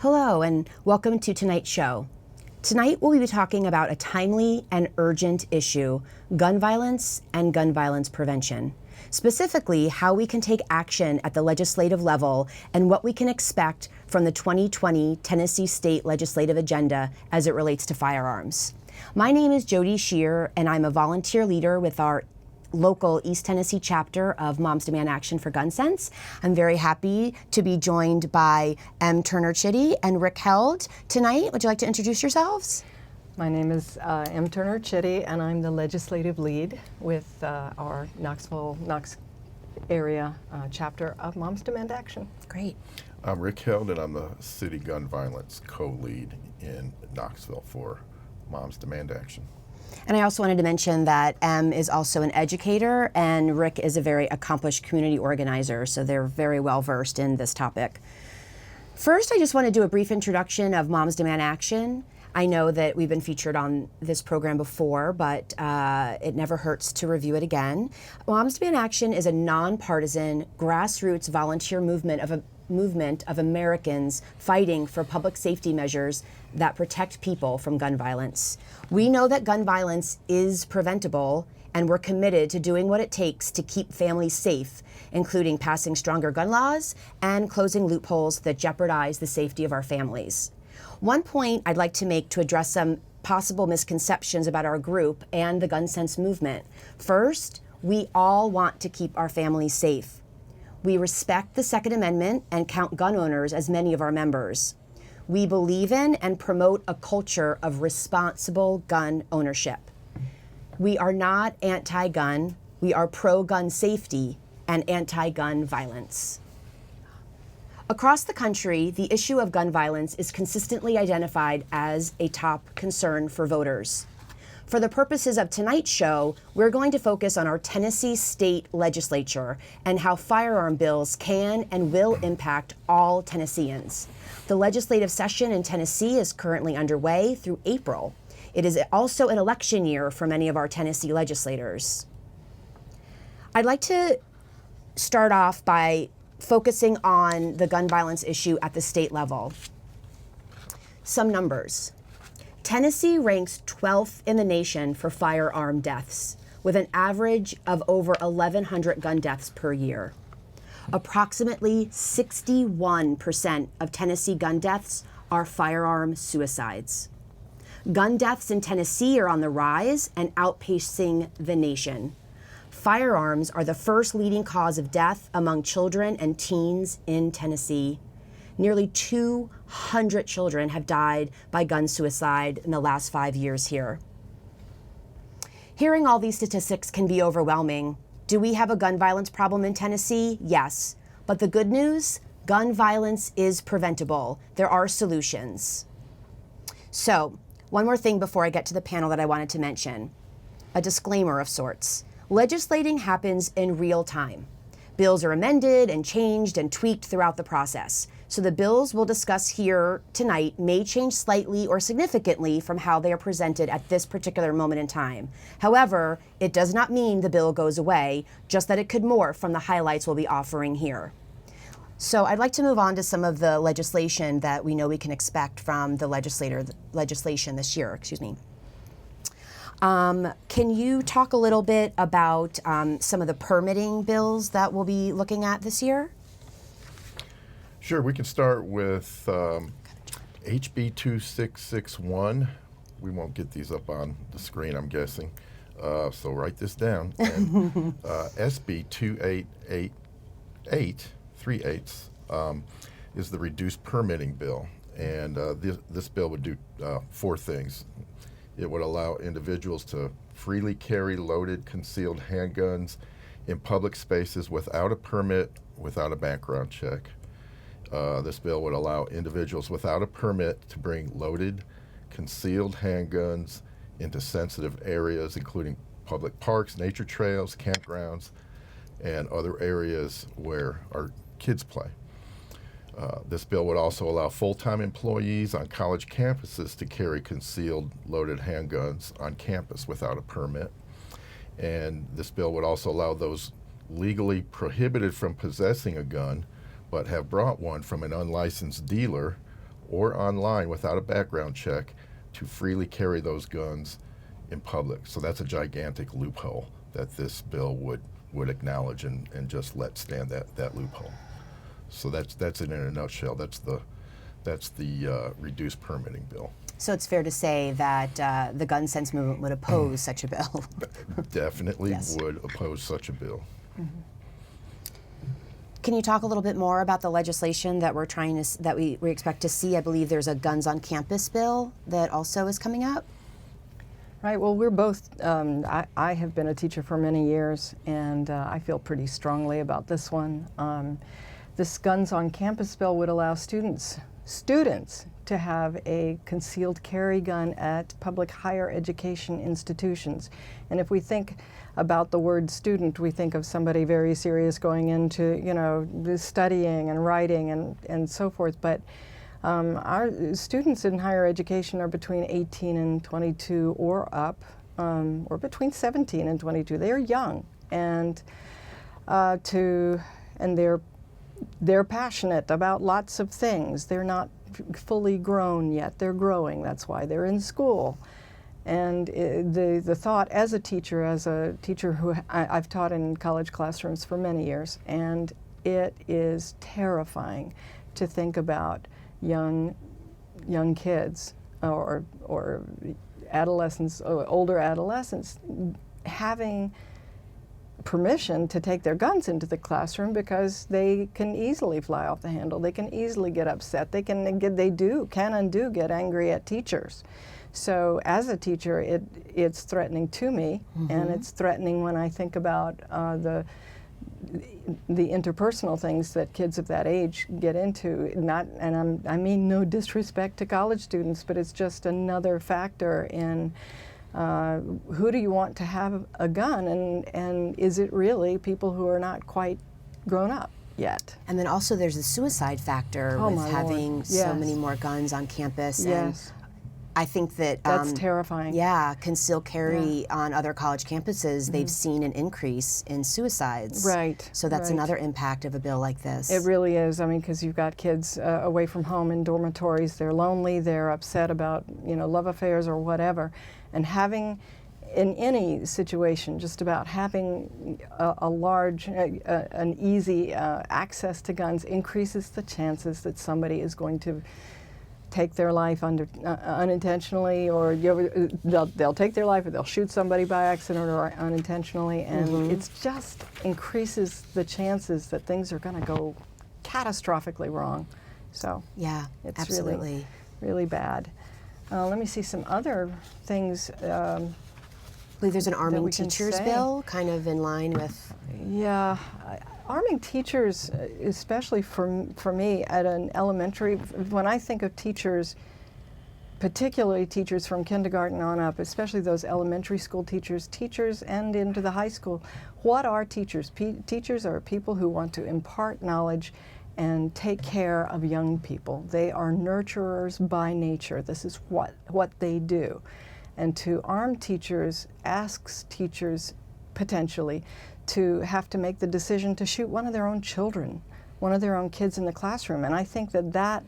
Hello, and welcome to tonight's show. Tonight we'll be talking about a timely and urgent issue, gun violence and gun violence prevention. Specifically, how we can take action at the legislative level and what we can expect from the 2020 Tennessee State Legislative Agenda as it relates to firearms. My name is Jodi Scheer, and I'm a volunteer leader with our local East Tennessee chapter of Moms Demand Action for Gun Sense. I'm very happy to be joined by M. Turner Chitty and Rick Held tonight. Would you like to introduce yourselves? My name is M. Turner Chitty, and I'm the legislative lead with our Knox area chapter of Moms Demand Action. Great. I'm Rick Held, and I'm the City Gun Violence Co-Lead in Knoxville for Moms Demand Action. And I also wanted to mention that M is also an educator and Rick is a very accomplished community organizer, so they're very well versed in this topic. First, I just want to do a brief introduction of Moms Demand Action. I know that we've been featured on this program before, but it never hurts to review it again. Moms Demand Action is a nonpartisan, grassroots volunteer movement of Americans fighting for public safety measures that protect people from gun violence. We know that gun violence is preventable, and we're committed to doing what it takes to keep families safe, including passing stronger gun laws and closing loopholes that jeopardize the safety of our families. One point I'd like to make to address some possible misconceptions about our group and the gun sense movement. First, we all want to keep our families safe. We respect the Second Amendment and count gun owners as many of our members. We believe in and promote a culture of responsible gun ownership. We are not anti-gun, we are pro-gun safety and anti-gun violence. Across the country, the issue of gun violence is consistently identified as a top concern for voters. For the purposes of tonight's show, we're going to focus on our Tennessee State Legislature and how firearm bills can and will impact all Tennesseans. The legislative session in Tennessee is currently underway through April. It is also an election year for many of our Tennessee legislators. I'd like to start off by focusing on the gun violence issue at the state level. Some numbers. Tennessee ranks 12th in the nation for firearm deaths, with an average of over 1,100 gun deaths per year. Approximately 61% of Tennessee gun deaths are firearm suicides. Gun deaths in Tennessee are on the rise and outpacing the nation. Firearms are the first leading cause of death among children and teens in Tennessee. Nearly 200 children have died by gun suicide in the last 5 years here. Hearing all these statistics can be overwhelming. Do we have a gun violence problem in Tennessee? Yes. But the good news, gun violence is preventable. There are solutions. So, one more thing before I get to the panel that I wanted to mention. A disclaimer of sorts. Legislating happens in real time. Bills are amended and changed and tweaked throughout the process. So the bills we'll discuss here tonight may change slightly or significantly from how they are presented at this particular moment in time. However, it does not mean the bill goes away, just that it could morph from the highlights we'll be offering here. So I'd like to move on to some of the legislation that we know we can expect from the legislation this year, Can you talk a little bit about some of the permitting bills that we'll be looking at this year? Sure, we can start with HB 2661. We won't get these up on the screen, I'm guessing. So write this down. And SB 2888 is the reduced permitting bill. And this bill would do 4 things. It would allow individuals to freely carry loaded, concealed handguns in public spaces without a permit, without a background check. This bill would allow individuals without a permit to bring loaded, concealed handguns into sensitive areas, including public parks, nature trails, campgrounds, and other areas where our kids play. This bill would also allow full-time employees on college campuses to carry concealed loaded handguns on campus without a permit. And this bill would also allow those legally prohibited from possessing a gun but have brought one from an unlicensed dealer or online without a background check to freely carry those guns in public. So that's a gigantic loophole that this bill would acknowledge and just let stand that loophole. So that's it in a nutshell. That's the reduced permitting bill. So it's fair to say that the gun sense movement would oppose such a bill. Definitely Yes. would oppose such a bill. Can you talk a little bit more about the legislation that we expect to see? I believe there's a guns on campus bill that also is coming up. Right, well, we're both, I have been a teacher for many years, and I feel pretty strongly about this one. This Guns on Campus bill would allow students to have a concealed carry gun at public higher education institutions. And if we think about the word student, we think of somebody very serious going into, studying and writing and so forth. But our students in higher education are between 18 and 22 or up, or between 17 and 22. They are young, and they're passionate about lots of things. They're not fully grown yet. They're growing. That's why they're in school. And the thought as a teacher who I've taught in college classrooms for many years, and it is terrifying to think about young kids or adolescents, older adolescents, having permission to take their guns into the classroom because they can easily fly off the handle. They can easily get upset. They can and do get angry at teachers. So as a teacher, it's threatening to me, and it's threatening when I think about the interpersonal things that kids of that age get into. I mean no disrespect to college students, but it's just another factor in who do you want to have a gun, and is it really people who are not quite grown up yet? And then also there's the suicide factor Oh, with my having Lord. so Yes. many more guns on campus. Yes. And I think that That's terrifying. Yeah, concealed carry on other college campuses, they've seen an increase in suicides. Right. So that's right. another impact of a bill like this. It really is. I mean, because you've got kids away from home in dormitories. They're lonely. They're upset about love affairs or whatever, and having, in any situation, just about having an easy access to guns increases the chances that somebody is going to take their life unintentionally, or they'll take their life, or they'll shoot somebody by accident or unintentionally, and it just increases the chances that things are going to go catastrophically wrong. So Yeah, it's absolutely. really bad. Let me see some other things. I believe there's an arming we can teachers say. bill, kind of in line with. Yeah, arming teachers, especially for me at an elementary, when I think of teachers, particularly teachers from kindergarten on up, especially those elementary school teachers and into the high school, what are teachers? Teachers are people who want to impart knowledge and take care of young people. They are nurturers by nature. This is what they do. And to arm teachers asks teachers potentially to have to make the decision to shoot one of their own children, one of their own kids in the classroom. And I think that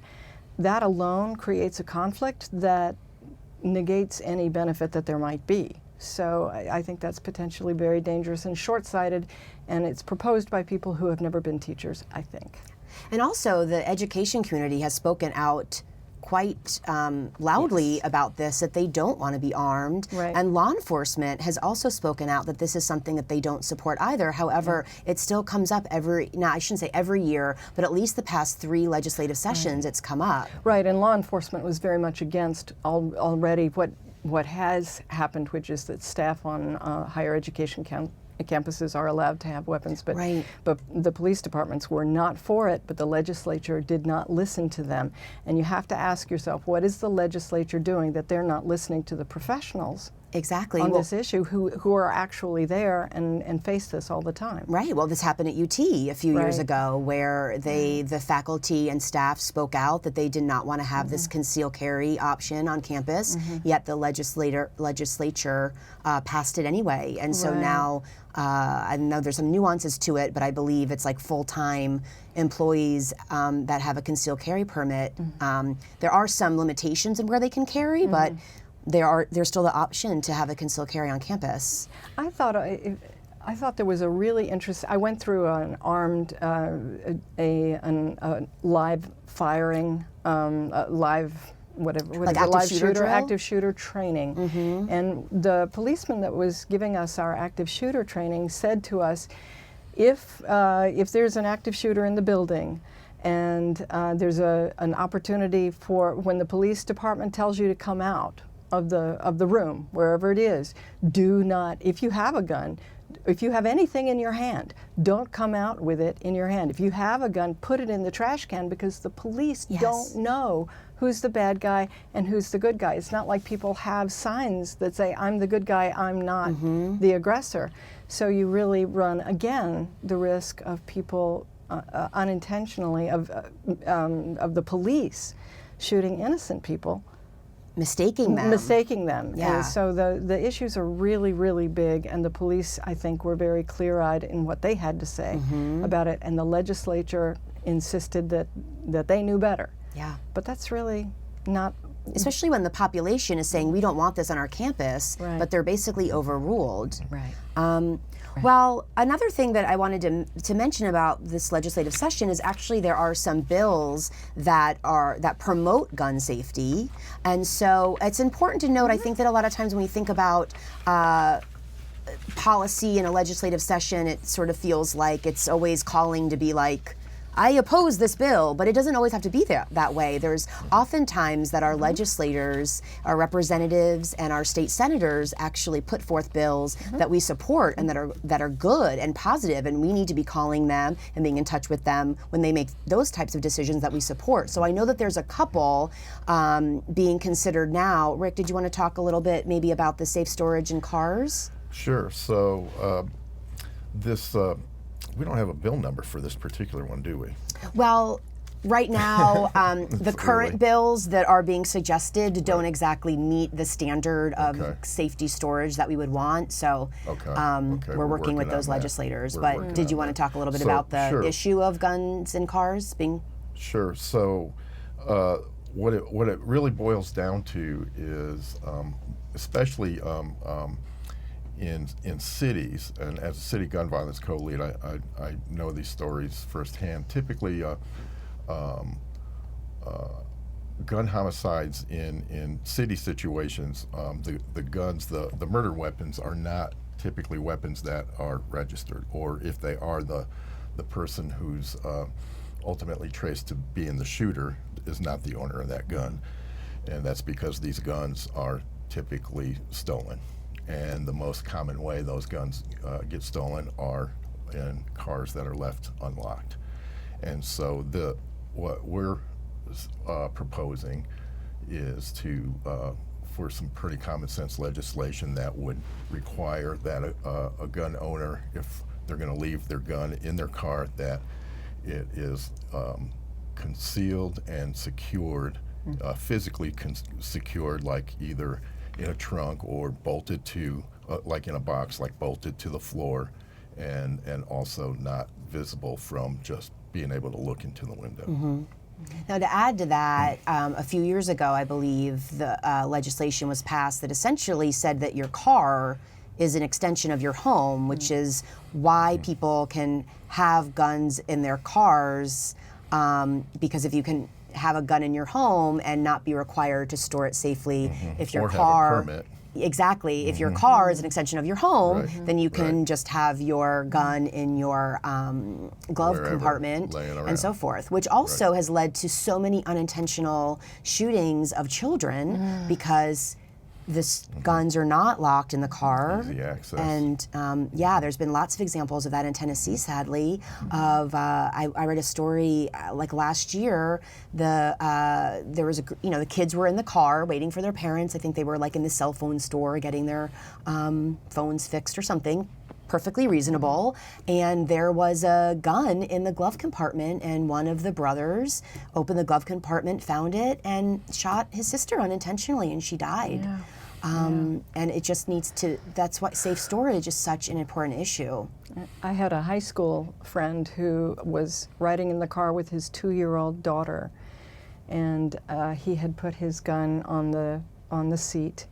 alone creates a conflict that negates any benefit that there might be. So I think that's potentially very dangerous and short-sighted, and it's proposed by people who have never been teachers, I think. And also, the education community has spoken out quite loudly about this, that they don't want to be armed. Right. And law enforcement has also spoken out that this is something that they don't support either. However, it still comes up I shouldn't say every year, but at least the past 3 legislative sessions it's come up. Right, and law enforcement was very much against already what has happened, which is that staff on higher education campuses are allowed to have weapons, but Right. but the police departments were not for it, but the legislature did not listen to them. And you have to ask yourself, what is the legislature doing that they're not listening to the professionals Exactly. on Well, this issue who are actually there and face this all the time. right. Well, this happened at UT a few years Right. ago, where the faculty and staff spoke out that they did not want to have this conceal carry option on campus. Yet the legislature passed it anyway, and so Right. now I know there's some nuances to it, but I believe it's like full-time employees that have a concealed carry permit. There are some limitations in where they can carry, but there's still the option to have a concealed carry on campus. I thought there was a really interesting. I went through an armed, a live firing, live whatever, Like a active live shooter drill? active shooter training, and the policeman that was giving us our active shooter training said to us, if there's an active shooter in the building, and there's an opportunity for when the police department tells you to come out of the room, wherever it is, do not, if you have a gun, if you have anything in your hand, don't come out with it in your hand. If you have a gun, put it in the trash can, because the police Yes. don't know who's the bad guy and who's the good guy. It's not like people have signs that say, I'm the good guy, I'm not the aggressor. So you really run, again, the risk of people unintentionally, of the police shooting innocent people, Mistaking them. mistaking them. Yeah. And so the issues are really, really big, and the police, I think, were very clear-eyed in what they had to say about it, and the legislature insisted that they knew better. Yeah. But that's really not. Especially when the population is saying we don't want this on our campus, Right. but they're basically overruled. Right. Well, another thing that I wanted to mention about this legislative session is actually there are some bills that promote gun safety, and so it's important to note. I think that a lot of times when we think about policy in a legislative session, it sort of feels like it's always calling to be like, I oppose this bill, but it doesn't always have to be that way. There's oftentimes that our legislators, our representatives, and our state senators actually put forth bills that we support and that are good and positive, and we need to be calling them and being in touch with them when they make those types of decisions that we support. So I know that there's a couple being considered now. Rick, did you want to talk a little bit maybe about the safe storage in cars? Sure. So this. We don't have a bill number for this particular one, do we? Well, right now, the current Really? bills that are being suggested don't exactly meet the standard of Okay. safety storage that we would want. So Okay. we're working with those on that. legislators. We're But working did on you want to that. talk a little bit So, about the sure. issue of guns in cars being? Sure. So what it really boils down to is, especially in cities, and as a city gun violence co-lead, I know these stories firsthand. Typically, gun homicides in city situations, the guns, the murder weapons are not typically weapons that are registered, or if they are, the person who's ultimately traced to being the shooter is not the owner of that gun, and that's because these guns are typically stolen. And the most common way those guns get stolen are in cars that are left unlocked. And so what we're proposing is for some pretty common sense legislation that would require that a gun owner, if they're going to leave their gun in their car, that it is concealed and secured, physically secured, like either in a trunk or bolted to, like in a box, like bolted to the floor, and also not visible from just being able to look into the window. Now, to add to that, a few years ago, I believe the legislation was passed that essentially said that your car is an extension of your home, which is why people can have guns in their cars, because if you can have a gun in your home and not be required to store it safely, if your Or have a car permit. Exactly. If your car is an extension of your home, Right. then you can Right. just have your gun in your glove Wherever, compartment laying and so around. forth, which also has led to so many unintentional shootings of children because guns are not locked in the car. Easy access. And there's been lots of examples of that in Tennessee, sadly. Of I read a story like last year. There was the kids were in the car waiting for their parents. I think they were like in the cell phone store getting their phones fixed or something. Perfectly reasonable, and there was a gun in the glove compartment, and one of the brothers opened the glove compartment, found it, and shot his sister unintentionally, and she died. Yeah. And it just needs to, that's why safe storage is such an important issue. I had a high school friend who was riding in the car with his 2-year-old daughter, and he had put his gun on the seat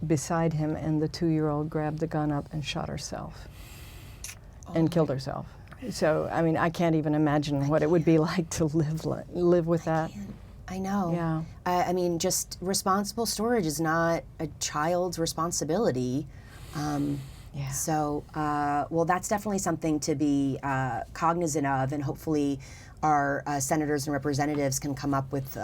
beside him, and the 2-year-old grabbed the gun up and shot herself and killed herself. So, I mean, I can't even imagine what it would be like to live with that. I know. Yeah. I mean, just responsible storage is not a child's responsibility. Yeah. So, well, that's definitely something to be cognizant of, and hopefully our senators and representatives can come up with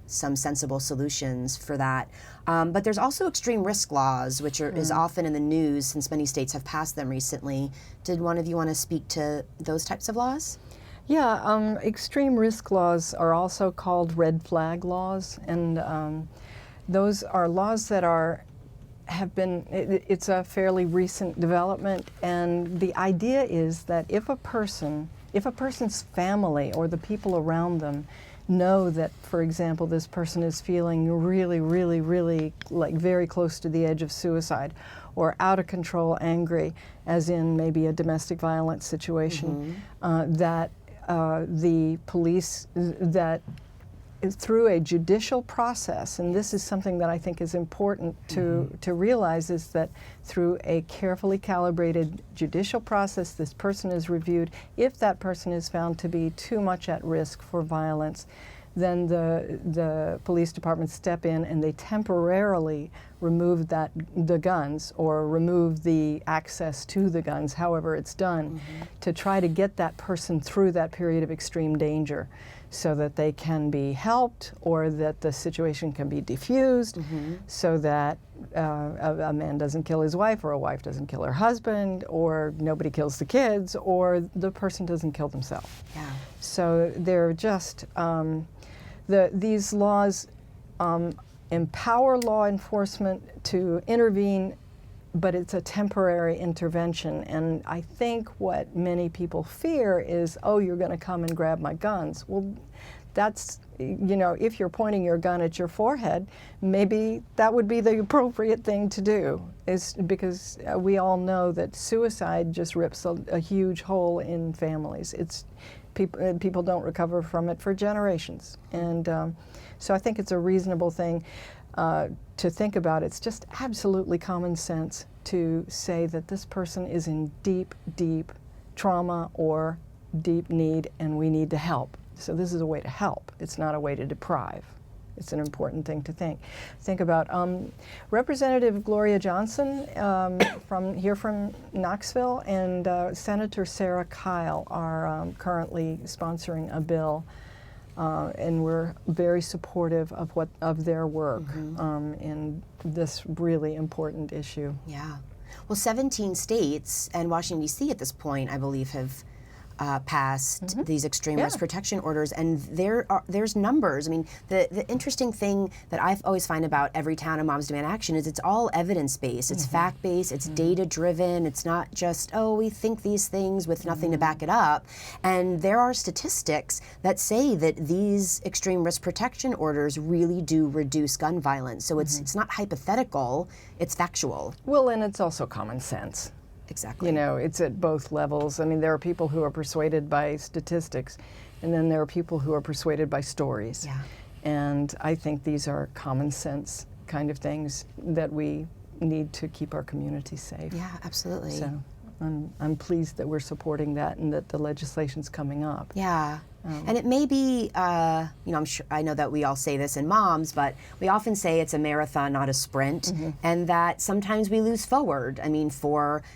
some sensible solutions for that. But there's also extreme risk laws, which is often in the news since many states have passed them recently. Did one of you want to speak to those types of laws? Yeah, extreme risk laws are also called red flag laws, and those are laws that have been, it's a fairly recent development, and the idea is that if a person's family or the people around them know that, for example, this person is feeling really, really, really like very close to the edge of suicide or out of control angry, as in maybe a domestic violence situation, that the police, that through a judicial process, and this is something that I think is important to realize, is that through a carefully calibrated judicial process, this person is reviewed. If that person is found to be too much at risk for violence, then the police department step in and they temporarily remove the guns, or remove the access to the guns, however it's done, to try to get that person through that period of extreme danger, so that they can be helped, or that the situation can be diffused, so that a man doesn't kill his wife, or a wife doesn't kill her husband, or nobody kills the kids, or the person doesn't kill themselves. Yeah. So they're just, these laws empower law enforcement to intervene, but it's a temporary intervention. And I think what many people fear is, oh, you're going to come and grab my guns. Well, that's, if you're pointing your gun at your forehead, maybe that would be the appropriate thing to do, is because we all know that suicide just rips a huge hole in families. People don't recover from it for generations. And so I think it's a reasonable thing to think about. It's just absolutely common sense to say that this person is in deep, deep trauma or deep need, and we need to help. So this is a way to help. It's not a way to deprive. It's an important thing to think about. Representative Gloria Johnson from Knoxville, and Senator Sarah Kyle are currently sponsoring a bill, and we're very supportive of their work in this really important issue. Yeah. Well, 17 states and Washington, D.C. at this point, I believe, have passed these extreme risk protection orders, and there's numbers. I mean, the interesting thing that I always find about every town and Moms Demand Action is it's all evidence-based, it's fact-based, it's data-driven, it's not just, oh, we think these things with nothing to back it up. And there are statistics that say that these extreme risk protection orders really do reduce gun violence. So it's not hypothetical, it's factual. Well, and it's also common sense. Exactly. It's at both levels. I mean, there are people who are persuaded by statistics, and then there are people who are persuaded by stories. Yeah. And I think these are common sense kind of things that we need to keep our community safe. Yeah, absolutely. So I'm pleased that we're supporting that and that the legislation's coming up. Yeah. And it may be, I'm sure, I know that we all say this in moms, but we often say it's a marathon, not a sprint, and that sometimes we lose forward. I mean,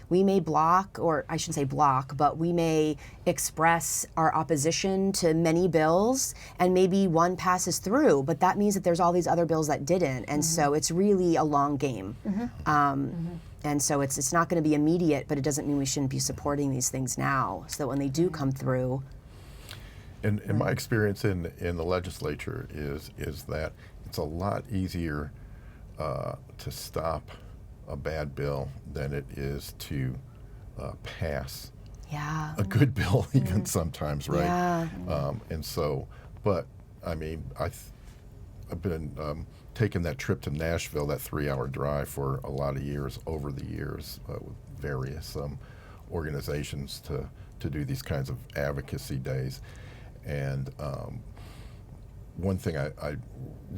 we may block, or I shouldn't say block, but we may express our opposition to many bills, and maybe one passes through, but that means that there's all these other bills that didn't, and so it's really a long game. And so it's not going to be immediate, but it doesn't mean we shouldn't be supporting these things now, so that when they do come through. And my experience in the legislature is that it's a lot easier to stop a bad bill than it is to pass a good bill, even sometimes, right? Yeah. And so, but I mean, I've been taking that trip to Nashville, that 3-hour drive, for a lot of years, over the years, with various organizations to do these kinds of advocacy days. And one thing I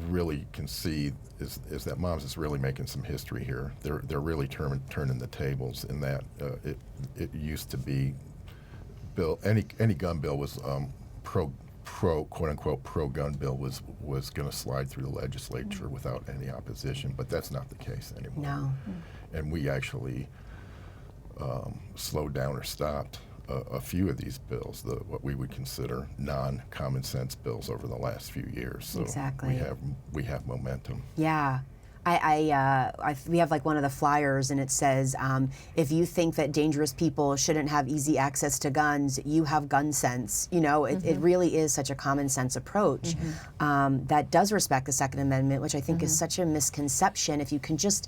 really can see is that Moms is really making some history here. They're really turning the tables in that it used to be any gun bill was pro quote unquote pro gun bill was going to slide through the legislature without any opposition, but that's not the case anymore. No. And we actually slowed down or stopped a few of these bills, what we would consider non-common sense bills, over the last few years. So exactly. we have momentum. Yeah. We have like one of the flyers, and it says, if you think that dangerous people shouldn't have easy access to guns, you have gun sense. You know, it really is such a common sense approach that does respect the Second Amendment, which I think is such a misconception. If you can just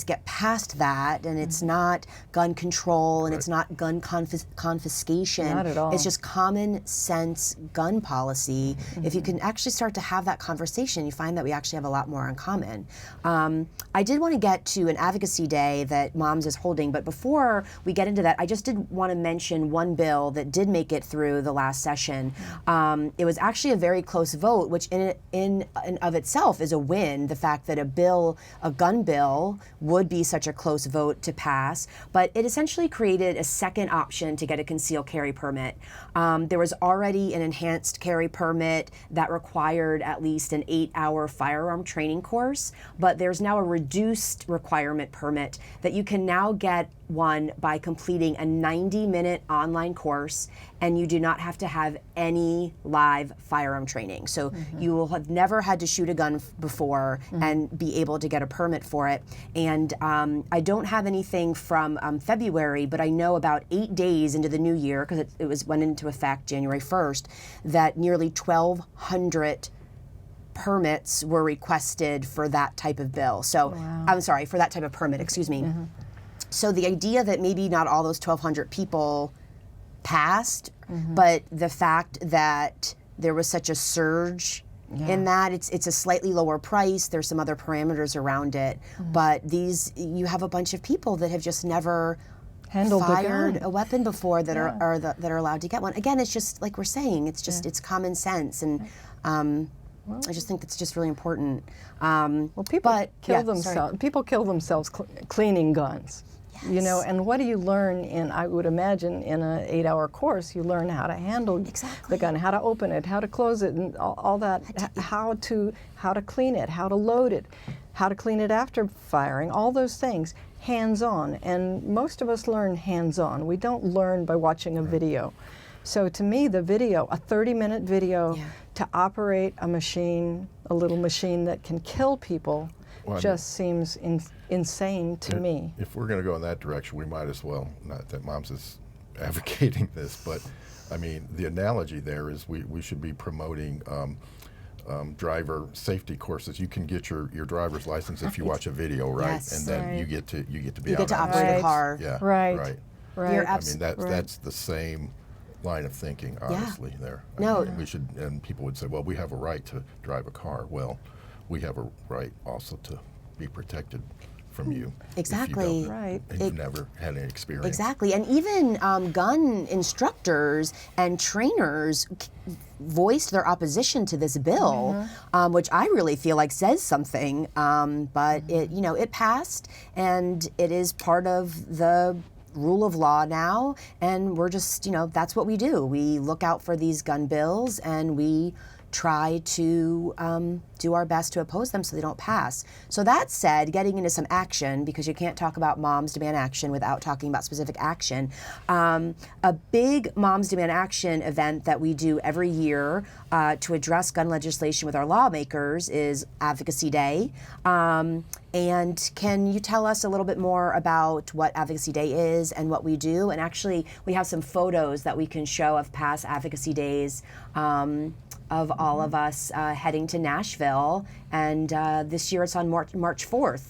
get past that, and it's not gun control, and it's not gun confiscation. Not at all. It's just common sense gun policy. If you can actually start to have that conversation, you find that we actually have a lot more in common. I did want to get to an advocacy day that Moms is holding, but before we get into that, I just did want to mention one bill that did make it through the last session. It was actually a very close vote, which in and of itself is a win, the fact that a gun bill would be such a close vote to pass, but it essentially created a second option to get a concealed carry permit. There was already an enhanced carry permit that required at least an 8-hour firearm training course, but there's now a reduced requirement permit that you can now get one by completing a 90-minute online course, and you do not have to have any live firearm training. So you will have never had to shoot a gun before and be able to get a permit for it. And I don't have anything from February, but I know about 8 days into the new year, because it went into effect January 1st, that nearly 1,200 permits were requested for that type of bill. So, I'm sorry, for that type of permit, excuse me. So the idea that maybe not all those 1,200 people passed, but the fact that there was such a surge in that, it's a slightly lower price, there's some other parameters around it, but you have a bunch of people that have just never fired a weapon before that are allowed to get one. Again, it's just like we're saying, it's just it's common sense, and I just think that's just really important. People kill themselves cleaning guns. You know, and what do you learn I would imagine, in an 8-hour course, you learn how to handle the gun, how to open it, how to close it, and all that, how to clean it, how to load it, how to clean it after firing, all those things, hands-on. And most of us learn hands-on. We don't learn by watching a video. So to me, the video, a 30-minute video to operate a little machine that can kill people, just seems insane to me. If we're going to go in that direction, we might as well, not that Moms is advocating this, but I mean, the analogy there is we should be promoting driver safety courses. You can get your driver's license if you watch a video, right? Yes. And then you get to be you get to operate a car. Yeah, right. I mean, that's the same line of thinking, honestly. There. I mean, we should, and people would say, well, we have a right to drive a car. Well, we have a right also to be protected from you. Exactly. And you've never had any experience. Exactly. And even gun instructors and trainers voiced their opposition to this bill, which I really feel like says something. But it passed, and it is part of the rule of law now, and we're just, that's what we do. We look out for these gun bills, and we try to do our best to oppose them so they don't pass. So that said, getting into some action, because you can't talk about Moms Demand Action without talking about specific action. A big Moms Demand Action event that we do every year to address gun legislation with our lawmakers is Advocacy Day. And can you tell us a little bit more about what Advocacy Day is and what we do? And actually, we have some photos that we can show of past Advocacy Days of all of us heading to Nashville. And this year it's on March 4th.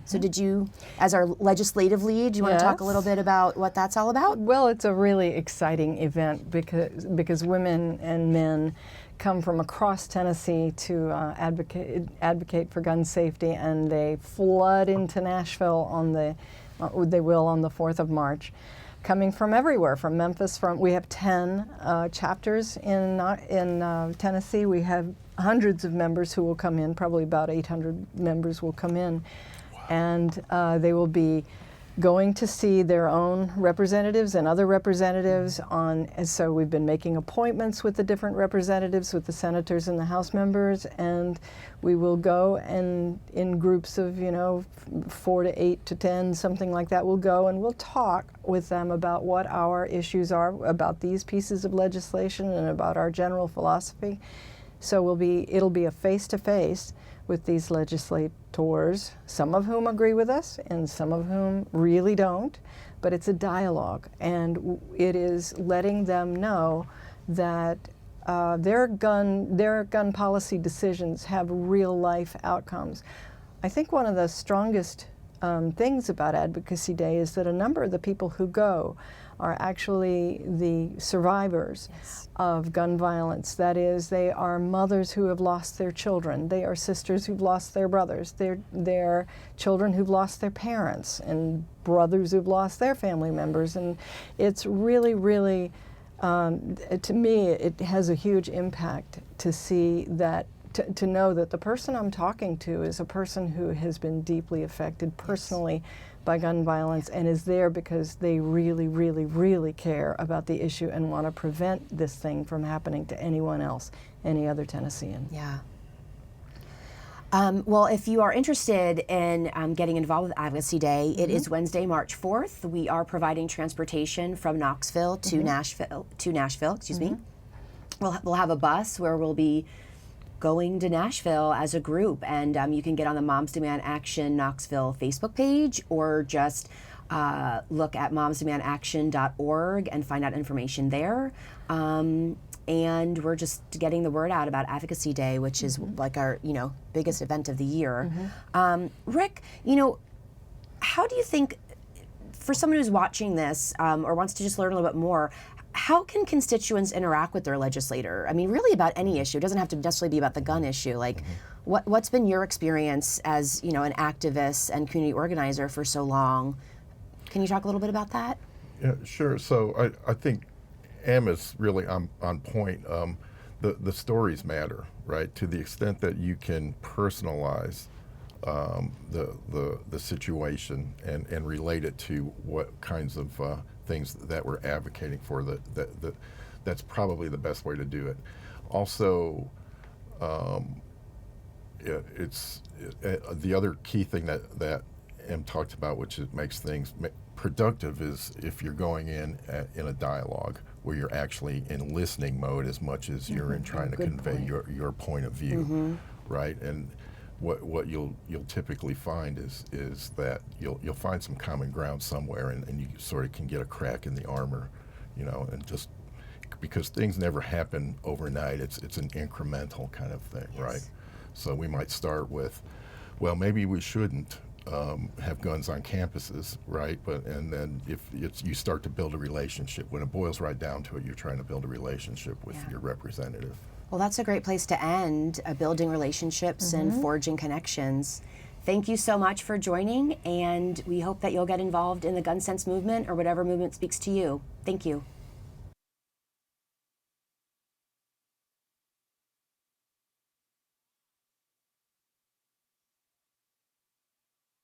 So did you, as our legislative lead, do you want to talk a little bit about what that's all about? Well, it's a really exciting event because women and men come from across Tennessee to advocate for gun safety, and they flood into Nashville on the 4th of March. Coming from everywhere, from Memphis. We have 10 chapters in Tennessee. We have hundreds of members who will come in. Probably about 800 members will come in, and they will be going to see their own representatives and other representatives and so we've been making appointments with the different representatives, with the senators and the House members, and we will go, and in groups of 4 to 8 to 10, something like that, we'll go and we'll talk with them about what our issues are about these pieces of legislation and about our general philosophy. So it'll be a face-to-face with these legislators, some of whom agree with us and some of whom really don't, but it's a dialogue, and it is letting them know that their gun policy decisions have real life outcomes. I think one of the strongest things about Advocacy Day is that a number of the people who go are actually the survivors of gun violence. That is, they are mothers who have lost their children. They are sisters who've lost their brothers. They're children who've lost their parents, and brothers who've lost their family members. And it's really, really, to me, it has a huge impact to see that, to know that the person I'm talking to is a person who has been deeply affected personally by gun violence and is there because they really, really, really care about the issue and want to prevent this thing from happening to anyone else, any other Tennessean. Yeah. Well, if you are interested in getting involved with Advocacy Day, it is Wednesday, March 4th. We are providing transportation from Knoxville to Nashville. Excuse me. We'll have a bus where we'll be going to Nashville as a group, and you can get on the Moms Demand Action Knoxville Facebook page, or just look at momsdemandaction.org and find out information there. And we're just getting the word out about Advocacy Day, which is like our biggest event of the year. Rick, how do you think, for someone who's watching this or wants to just learn a little bit more, how can constituents interact with their legislator? I mean, really about any issue. It doesn't have to necessarily be about the gun issue. Like, what's been your experience as an activist and community organizer for so long? Can you talk a little bit about that? Yeah, sure. So I think Em is really on point. The stories matter, right? To the extent that you can personalize the situation and relate it to what kinds of things that we're advocating for, that's probably the best way to do it. Also, the other key thing that Em talked about, which makes things productive, is if you're going in a dialogue where you're actually in listening mode as much as you're in trying to convey your point of view, right? And what you'll typically find is that you'll find some common ground somewhere, and you sort of can get a crack in the armor, and just because things never happen overnight, it's an incremental kind of thing, right? So we might start with, well, maybe we shouldn't have guns on campuses, right? And then if you start to build a relationship, when it boils right down to it, you're trying to build a relationship with your representative. Well, that's a great place to end, building relationships and forging connections. Thank you so much for joining, and we hope that you'll get involved in the gun sense movement or whatever movement speaks to you. Thank you.